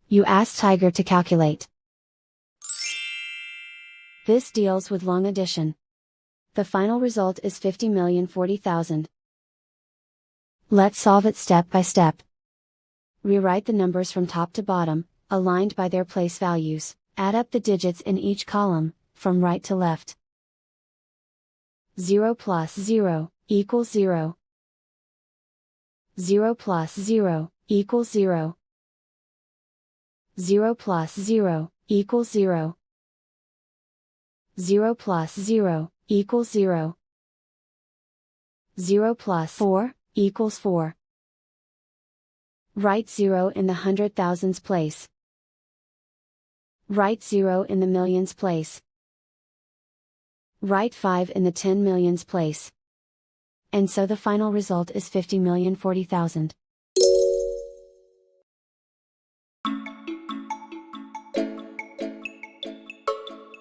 You ask Tiger to calculate. This deals with long addition. The final result is 50,040,000. Let's solve it step by step. Rewrite the numbers from top to bottom, aligned by their place values. Add up the digits in each column, from right to left. 0 plus 0 equals 0. 0 plus 0 equals 0. 0 plus 0 equals 0. 0 plus 0 equals 0. 0 plus 4 equals 4. Write 0 in the hundred thousands place. Write 0 in the millions place. Write 5 in the 10 millions place. And so the final result is 50,040,000.